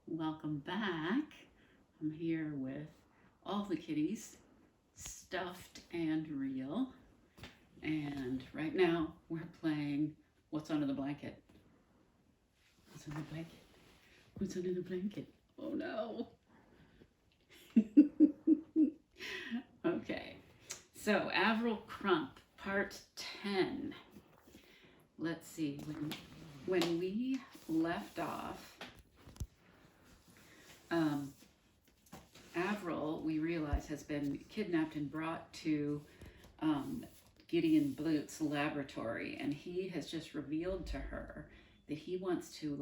Welcome back. I'm here with all the kitties, stuffed and real. And right now we're playing What's Under the Blanket? What's under the blanket? What's under the blanket? Oh no. Okay. So, Avril Crump, part 10. Let's see. When we left off, Avril, we realize, has been kidnapped and brought to Gideon Blute's laboratory, and he has just revealed to her that he wants to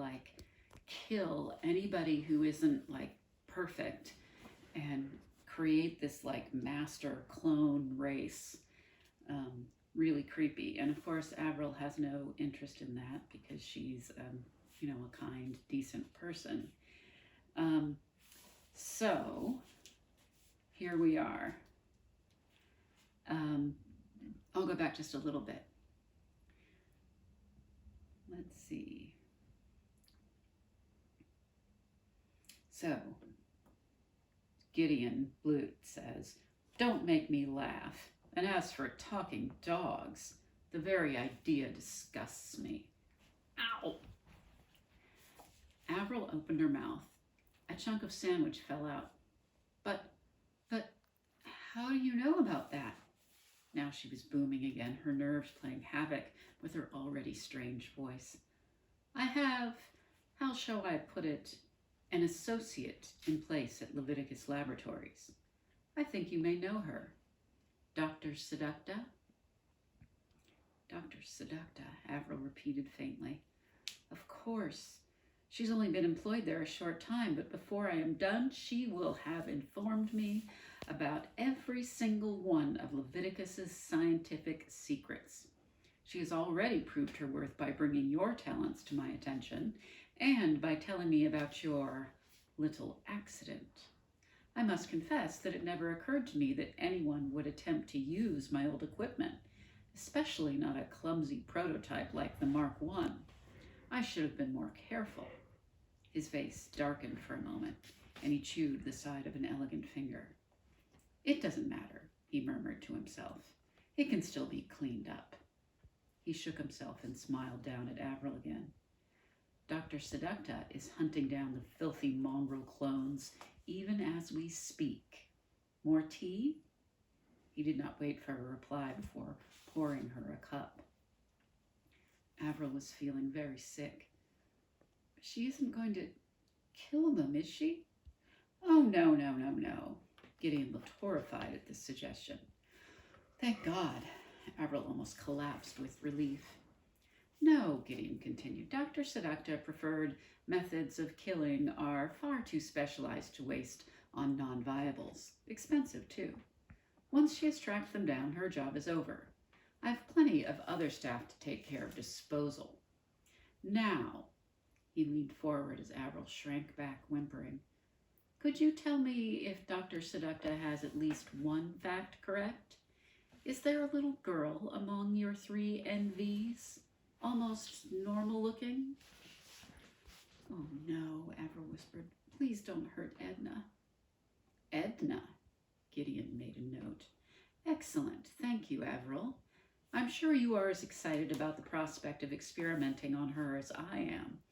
kill anybody who isn't perfect and create this master clone race. Really creepy. And of course, Avril has no interest in that because she's, a kind, decent person. So here we are. I'll go back just a little bit. Let's see. So Gideon Blute says, "Don't make me laugh. And as for talking dogs, the very idea disgusts me." Ow! Avril opened her mouth. A chunk of sandwich fell out. But, how do you know about that? Now she was booming again, her nerves playing havoc with her already strange voice. "I have, how shall I put it, an associate in place at Leviticus Laboratories. I think you may know her. Dr. Seducta?" "Dr. Seducta," Avril repeated faintly. "Of course. She's only been employed there a short time, but before I am done, she will have informed me about every single one of Leviticus's scientific secrets. She has already proved her worth by bringing your talents to my attention and by telling me about your little accident. I must confess that it never occurred to me that anyone would attempt to use my old equipment, especially not a clumsy prototype like the Mark I. I should have been more careful." His face darkened for a moment, and he chewed the side of an elegant finger. "It doesn't matter," he murmured to himself. "It can still be cleaned up." He shook himself and smiled down at Avril again. "Dr. Seducta is hunting down the filthy mongrel clones even as we speak. More tea?" He did not wait for a reply before pouring her a cup. Avril was feeling very sick. "She isn't going to kill them, is she?" "Oh, no. Gideon looked horrified at this suggestion. "Thank God." Avril almost collapsed with relief. "No," Gideon continued. "Dr. Seducta preferred methods of killing are far too specialized to waste on non-viables. Expensive, too. Once she has tracked them down, her job is over. I have plenty of other staff to take care of disposal. Now," he leaned forward as Avril shrank back, whimpering, "could you tell me if Dr. Seducta has at least one fact correct? Is there a little girl among your 3 NVs? Almost normal looking?" "Oh no," Avril whispered. "Please don't hurt Edna." "Edna," Gideon made a note. "Excellent. Thank you, Avril. I'm sure you are as excited about the prospect of experimenting on her as I am.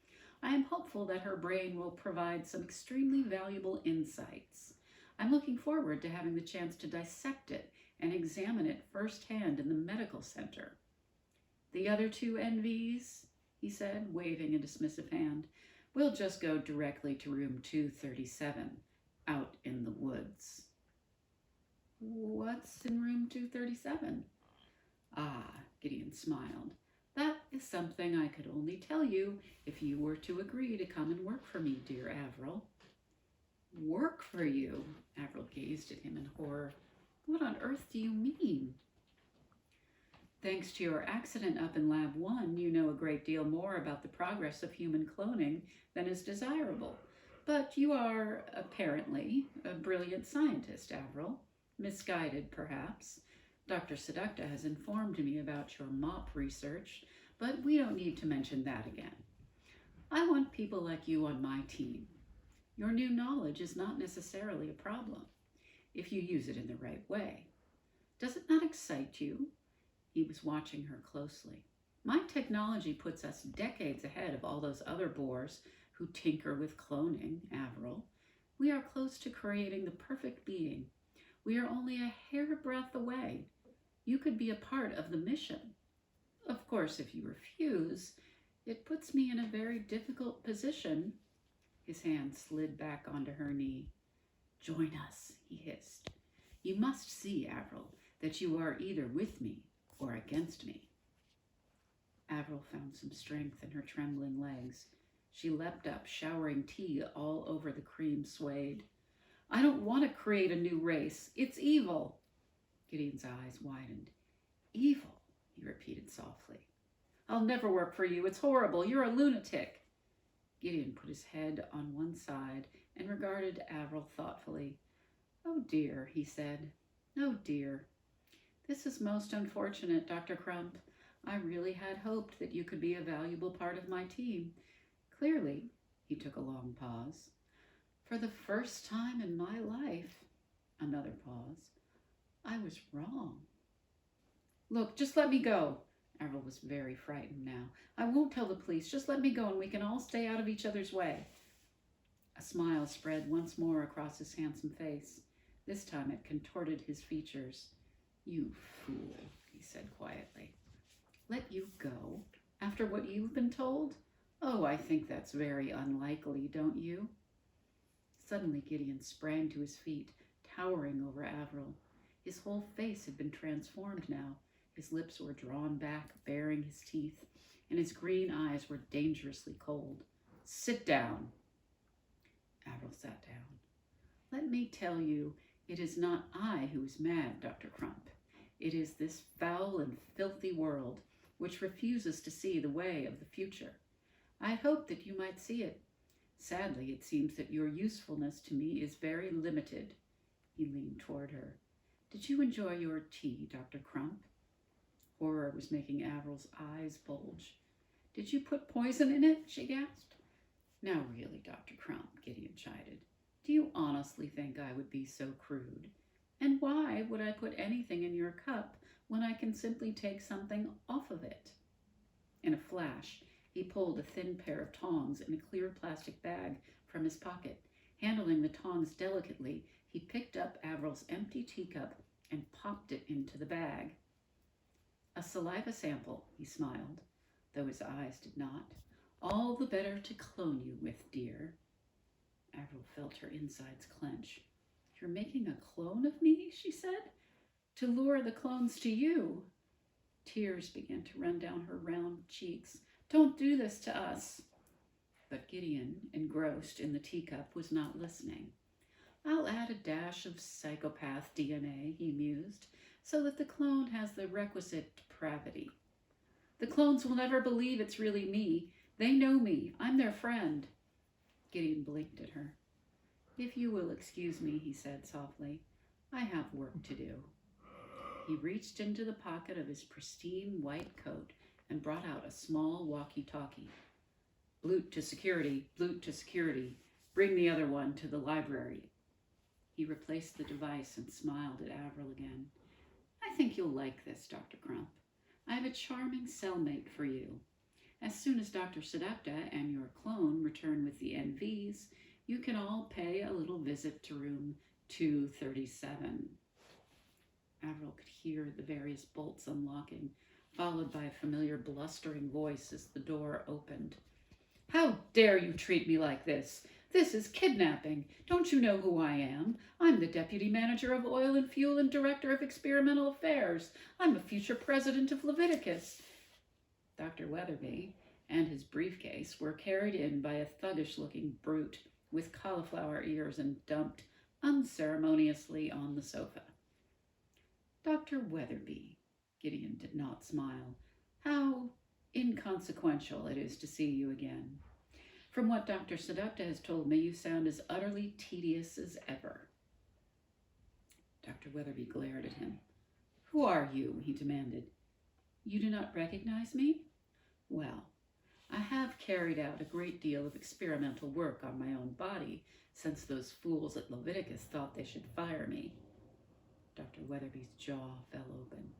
I am hopeful that her brain will provide some extremely valuable insights. I'm looking forward to having the chance to dissect it and examine it firsthand in the medical center." "The other 2 NVs," he said, waving a dismissive hand, "will just go directly to room 237, out in the woods." "What's in room 237? "Ah," Gideon smiled. "That is something I could only tell you if you were to agree to come and work for me, dear Avril." "Work for you?" Avril gazed at him in horror. "What on earth do you mean?" "Thanks to your accident up in Lab 1, you know a great deal more about the progress of human cloning than is desirable. But you are, apparently, a brilliant scientist, Avril. Misguided, perhaps. Dr. Seducta has informed me about your MOP research, but we don't need to mention that again. I want people like you on my team. Your new knowledge is not necessarily a problem if you use it in the right way. Does it not excite you? He was watching her closely. My technology puts us decades ahead of all those other bores who tinker with cloning, Avril. We are close to creating the perfect being. We are only a hairbreadth away. You could be a part of the mission. Of course, if you refuse, it puts me in a very difficult position. His hand slid back onto her knee. Join us, he hissed. You must see, Avril, that you are either with me or against me. Avril found some strength in her trembling legs. She leapt up, showering tea all over the cream suede. I don't want to create a new race. It's evil. Gideon's eyes widened. Evil, he repeated softly. I'll never work for you. It's horrible. You're a lunatic. Gideon put his head on one side and regarded Avril thoughtfully. Oh dear, he said. Oh dear. This is most unfortunate, Dr. Crump. I really had hoped that you could be a valuable part of my team. Clearly, he took a long pause. For the first time in my life, another pause, I was wrong. Look, just let me go. Avril was very frightened now. I won't tell the police. Just let me go and we can all stay out of each other's way. A smile spread once more across his handsome face. This time it contorted his features. You fool, he said quietly. Let you go? After what you've been told? Oh, I think that's very unlikely, don't you? Suddenly Gideon sprang to his feet, towering over Avril. His whole face had been transformed now. His lips were drawn back, baring his teeth, and his green eyes were dangerously cold. Sit down. Avril sat down. Let me tell you, it is not I who is mad, Dr. Crump. It is this foul and filthy world which refuses to see the way of the future. I hoped that you might see it. Sadly, it seems that your usefulness to me is very limited. He leaned toward her. Did you enjoy your tea, Dr. Crump? Horror was making Avril's eyes bulge. Did you put poison in it? She gasped. Now really, Dr. Crump, Gideon chided. Do you honestly think I would be so crude? And why would I put anything in your cup when I can simply take something off of it? In a flash, he pulled a thin pair of tongs in a clear plastic bag from his pocket. Handling the tongs delicately, he picked up Avril's empty teacup and popped it into the bag. A saliva sample, he smiled, though his eyes did not. All the better to clone you with, dear. Avril felt her insides clench. You're making a clone of me, she said, to lure the clones to you. Tears began to run down her round cheeks. Don't do this to us. But Gideon, engrossed in the teacup, was not listening. I'll add a dash of psychopath DNA, he mused, so that the clone has the requisite depravity. The clones will never believe it's really me. They know me. I'm their friend. Gideon blinked at her. If you will excuse me, he said softly, I have work to do. He reached into the pocket of his pristine white coat and brought out a small walkie-talkie. Blute to security, Blute to security. Bring the other one to the library. He replaced the device and smiled at Avril again. I think you'll like this, Dr. Crump. I have a charming cellmate for you. As soon as Dr. Sedapta and your clone return with the NVs, you can all pay a little visit to room 237. Avril could hear the various bolts unlocking, followed by a familiar blustering voice as the door opened. How dare you treat me like this? This is kidnapping. Don't you know who I am? I'm the deputy manager of oil and fuel and director of experimental affairs. I'm a future president of Leviticus. Dr. Weatherby and his briefcase were carried in by a thuggish-looking brute with cauliflower ears and dumped unceremoniously on the sofa. Dr. Weatherby, Gideon did not smile. How inconsequential it is to see you again. From what Dr. Sedapta has told me, you sound as utterly tedious as ever. Dr. Weatherby glared at him. Who are you? He demanded. You do not recognize me? Well, I have carried out a great deal of experimental work on my own body since those fools at Leviticus thought they should fire me. Dr. Weatherby's jaw fell open.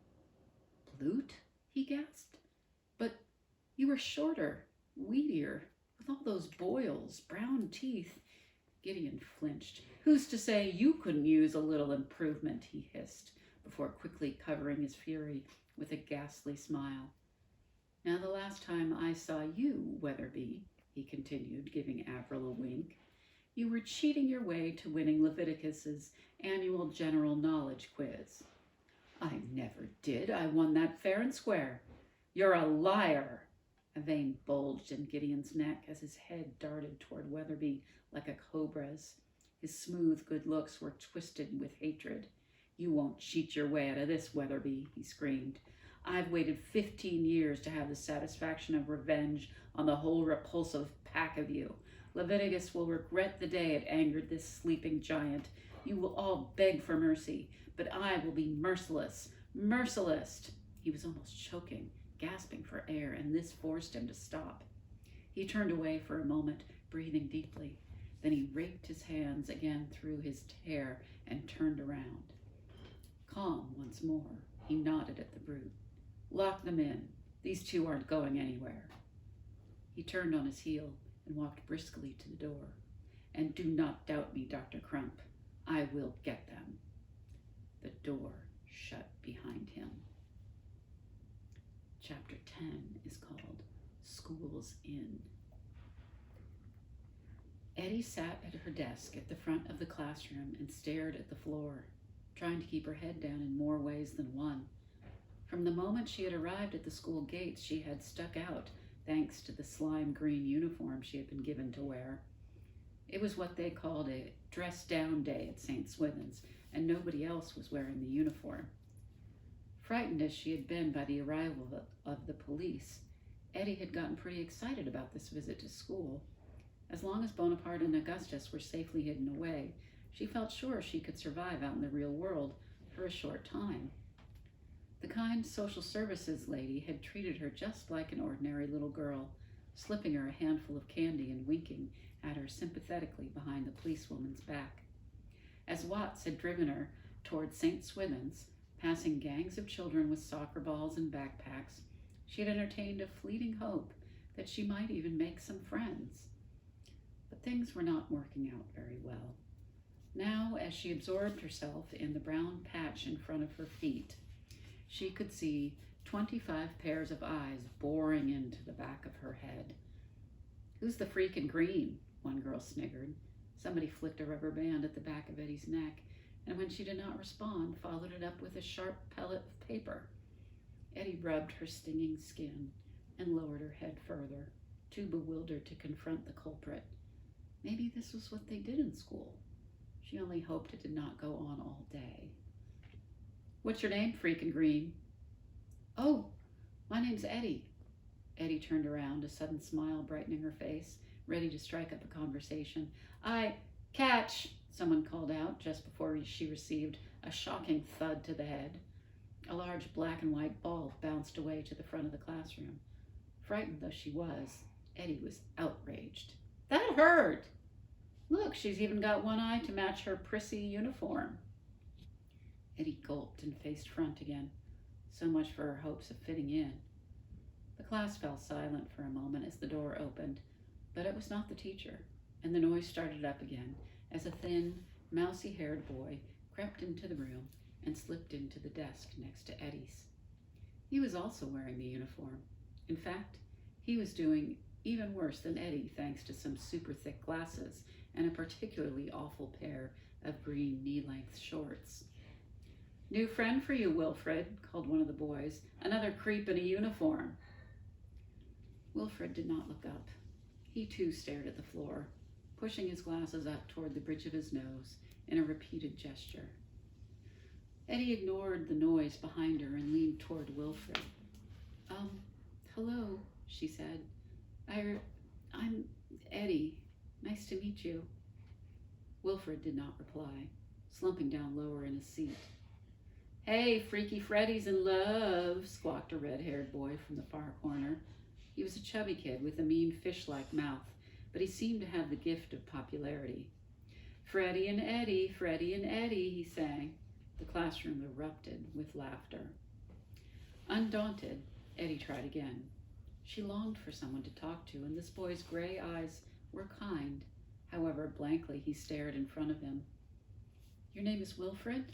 Blute? He gasped. But you were shorter, weedier, with all those boils, brown teeth. Gideon flinched. Who's to say you couldn't use a little improvement, he hissed, before quickly covering his fury with a ghastly smile. Now the last time I saw you, Weatherby, he continued, giving Avril a wink, you were cheating your way to winning Leviticus's annual general knowledge quiz. I never did. I won that fair and square. You're a liar. A vein bulged in Gideon's neck as his head darted toward Weatherby like a cobra's. His smooth good looks were twisted with hatred. You won't cheat your way out of this, Weatherby, he screamed. I've waited 15 years to have the satisfaction of revenge on the whole repulsive pack of you. Leviticus will regret the day it angered this sleeping giant. You will all beg for mercy, but I will be merciless. Merciless! He was almost choking, gasping for air, and this forced him to stop. He turned away for a moment, breathing deeply. Then he raked his hands again through his hair and turned around. Calm once more, he nodded at the brute. Lock them in. These two aren't going anywhere. He turned on his heel and walked briskly to the door. And do not doubt me, Dr. Crump. I will get them. The door shut behind him. Chapter 10 is called School's Inn. Eddie sat at her desk at the front of the classroom and stared at the floor, trying to keep her head down in more ways than one. From the moment she had arrived at the school gates, she had stuck out, thanks to the slime green uniform she had been given to wear. It was what they called a dress-down day at St. Swithin's, and nobody else was wearing the uniform. Frightened as she had been by the arrival of the police, Eddie had gotten pretty excited about this visit to school. As long as Bonaparte and Augustus were safely hidden away, she felt sure she could survive out in the real world for a short time. The kind social services lady had treated her just like an ordinary little girl, slipping her a handful of candy and winking at her sympathetically behind the policewoman's back. As Watts had driven her toward St. Swithin's, passing gangs of children with soccer balls and backpacks, she had entertained a fleeting hope that she might even make some friends. But things were not working out very well. Now, as she absorbed herself in the brown patch in front of her feet, she could see 25 pairs of eyes boring into the back of her head. Who's the freak in green? One girl sniggered. Somebody flicked a rubber band at the back of Eddie's neck, and when she did not respond, followed it up with a sharp pellet of paper. Eddie rubbed her stinging skin and lowered her head further, too bewildered to confront the culprit. Maybe this was what they did in school. She only hoped it did not go on all day. What's your name, freak in green? Oh, my name's Eddie. Eddie turned around, a sudden smile brightening her face, ready to strike up a conversation. Catch, someone called out just before she received a shocking thud to the head. A large black and white ball bounced away to the front of the classroom. Frightened though she was, Eddie was outraged. That hurt! Look, she's even got one eye to match her prissy uniform. Eddie gulped and faced front again. So much for her hopes of fitting in. The class fell silent for a moment as the door opened, but it was not the teacher, and the noise started up again as a thin, mousy-haired boy crept into the room and slipped into the desk next to Eddie's. He was also wearing the uniform. In fact, he was doing even worse than Eddie thanks to some super thick glasses and a particularly awful pair of green knee-length shorts. New friend for you, Wilfred, called one of the boys. Another creep in a uniform. Wilfred did not look up. He too stared at the floor, pushing his glasses up toward the bridge of his nose in a repeated gesture. Eddie ignored the noise behind her and leaned toward Wilfred. Hello, she said. I'm Eddie. Nice to meet you. Wilfred did not reply, slumping down lower in his seat. Hey, Freaky Freddy's in love, squawked a red-haired boy from the far corner. He was a chubby kid with a mean fish-like mouth, but he seemed to have the gift of popularity. Freddie and Eddie, Freddie and Eddie, he sang. The classroom erupted with laughter. Undaunted, Eddie tried again. She longed for someone to talk to, and this boy's gray eyes were kind. However, blankly he stared in front of him. Your name is Wilfred?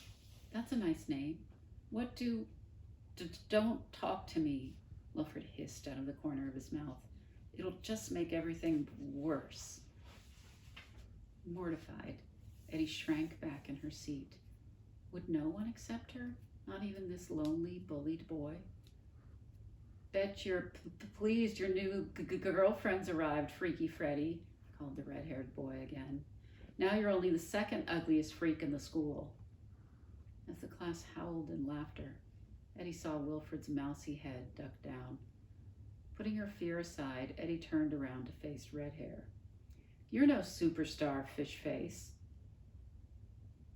That's a nice name. What don't talk to me, Wilfred hissed out of the corner of his mouth. It'll just make everything worse. Mortified, Eddie shrank back in her seat. Would no one accept her? Not even this lonely, bullied boy? Bet you're pleased your new girlfriend's arrived, Freaky Freddie, called the red-haired boy again. Now you're only the second ugliest freak in the school. As the class howled in laughter, Eddie saw Wilfred's mousy head duck down. Putting her fear aside, Eddie turned around to face Red Hair. You're no superstar, fish face.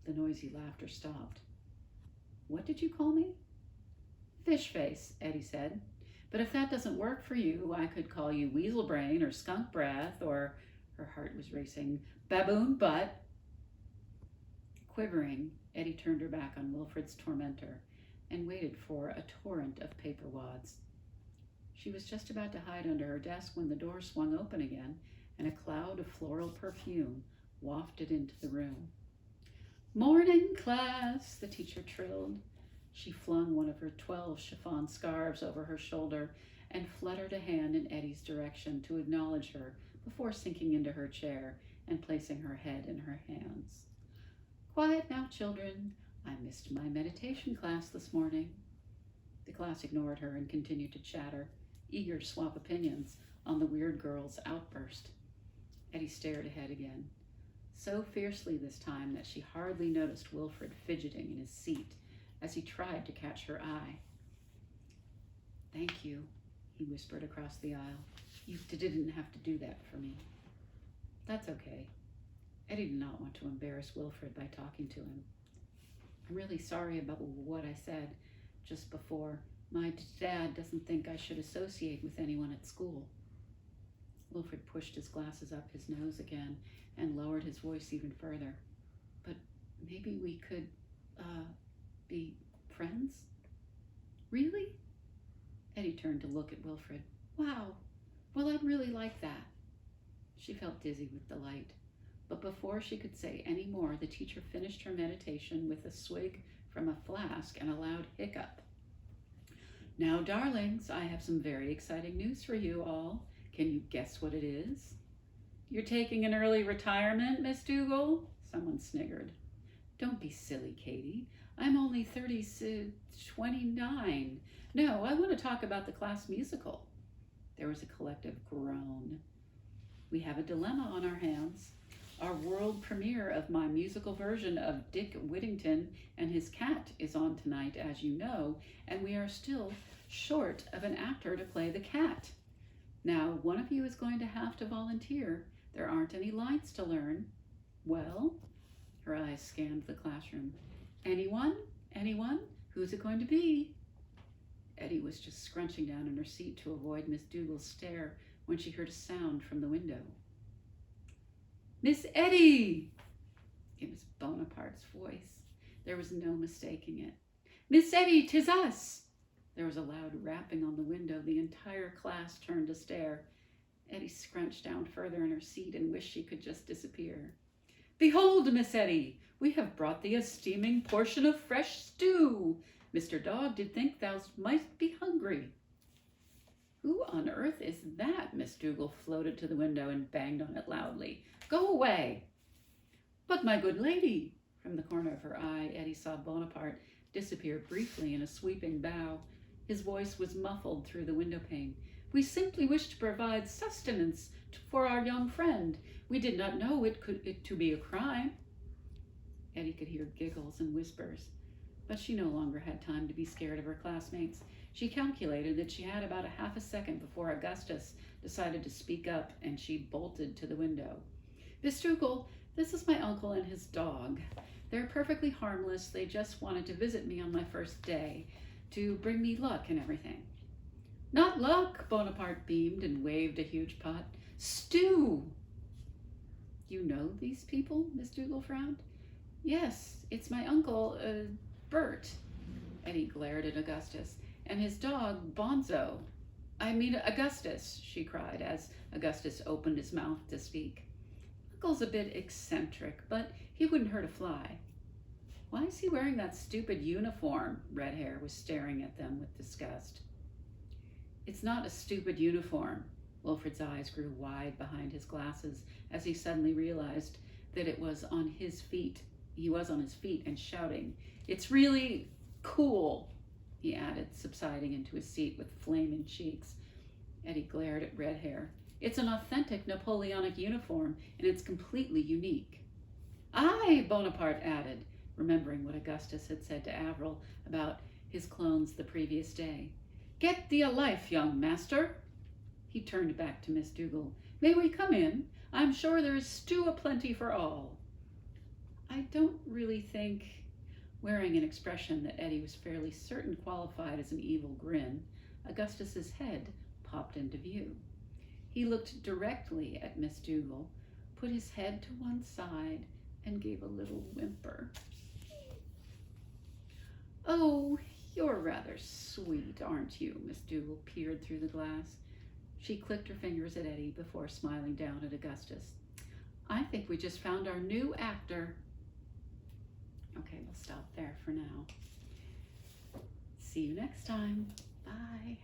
The noisy laughter stopped. What did you call me? Fish face, Eddie said. But if that doesn't work for you, I could call you Weasel Brain or Skunk Breath or, her heart was racing, Baboon Butt. Quivering, Eddie turned her back on Wilfred's tormentor and waited for a torrent of paper wads. She was just about to hide under her desk when the door swung open again and a cloud of floral perfume wafted into the room. Morning, class, the teacher trilled. She flung one of her 12 chiffon scarves over her shoulder and fluttered a hand in Eddie's direction to acknowledge her before sinking into her chair and placing her head in her hands. Quiet now, children. I missed my meditation class this morning. The class ignored her and continued to chatter, eager to swap opinions on the weird girl's outburst. Eddie stared ahead again, so fiercely this time that she hardly noticed Wilfred fidgeting in his seat as he tried to catch her eye. Thank you, he whispered across the aisle. You didn't have to do that for me. That's okay. Eddie did not want to embarrass Wilfred by talking to him. I'm really sorry about what I said just before. My dad doesn't think I should associate with anyone at school. Wilfred pushed his glasses up his nose again and lowered his voice even further. But maybe we could, be friends? Really? Eddie turned to look at Wilfred. Wow, well, I'd really like that. She felt dizzy with delight. But before she could say any more, the teacher finished her meditation with a swig from a flask and a loud hiccup. Now, darlings, I have some very exciting news for you all. Can you guess what it is? You're taking an early retirement, Miss Dougal? Someone sniggered. Don't be silly, Katie. I'm only 29. No, I want to talk about the class musical. There was a collective groan. We have a dilemma on our hands. Our world premiere of my musical version of Dick Whittington and His Cat is on tonight, as you know, and we are still short of an actor to play the cat. Now, one of you is going to have to volunteer. There aren't any lines to learn. Well, her eyes scanned the classroom. Anyone? Anyone? Who's it going to be? Eddie was just scrunching down in her seat to avoid Miss Dougal's stare when she heard a sound from the window. Miss Eddie! It was Bonaparte's voice. There was no mistaking it. Miss Eddie, 'tis us! There was a loud rapping on the window. The entire class turned to stare. Eddie scrunched down further in her seat and wished she could just disappear. Behold, Miss Eddie, we have brought thee a steaming portion of fresh stew. Mr. Dog did think thou might be hungry. Who on earth is that? Miss Dougal floated to the window and banged on it loudly. Go away. But my good lady, from the corner of her eye, Eddie saw Bonaparte disappear briefly in a sweeping bow. His voice was muffled through the window pane. We simply wish to provide sustenance for our young friend. We did not know it to be a crime. Eddie could hear giggles and whispers, but she no longer had time to be scared of her classmates. She calculated that she had about a half a second before Augustus decided to speak up, and she bolted to the window. Miss Dougal, this is my uncle and his dog. They're perfectly harmless. They just wanted to visit me on my first day, to bring me luck and everything. Not luck, Bonaparte beamed and waved a huge pot. Stew! You know these people? Miss Dougal frowned. Yes, it's my uncle, Bert. Eddie glared at Augustus. And his dog, Bonzo. I mean, Augustus, she cried as Augustus opened his mouth to speak. Uncle's a bit eccentric, but he wouldn't hurt a fly. Why is he wearing that stupid uniform? Red Hair was staring at them with disgust. It's not a stupid uniform. Wilfred's eyes grew wide behind his glasses as he suddenly realized that it was on his feet. He was on his feet and shouting. It's really cool, he added, subsiding into his seat with flaming cheeks. Eddie glared at Red Hair. It's an authentic Napoleonic uniform, and it's completely unique. Aye, Bonaparte added, remembering what Augustus had said to Avril about his clones the previous day. Get thee a life, young master. He turned back to Miss Dougal. May we come in? I'm sure there is stew aplenty for all. I don't really think, wearing an expression that Eddie was fairly certain qualified as an evil grin, Augustus's head popped into view. He looked directly at Miss Dougal, put his head to one side, and gave a little whimper. Oh, you're rather sweet, aren't you? Miss Dougal peered through the glass. She clicked her fingers at Eddie before smiling down at Augustus. I think we just found our new actor. Okay, we'll stop there for now. See you next time. Bye.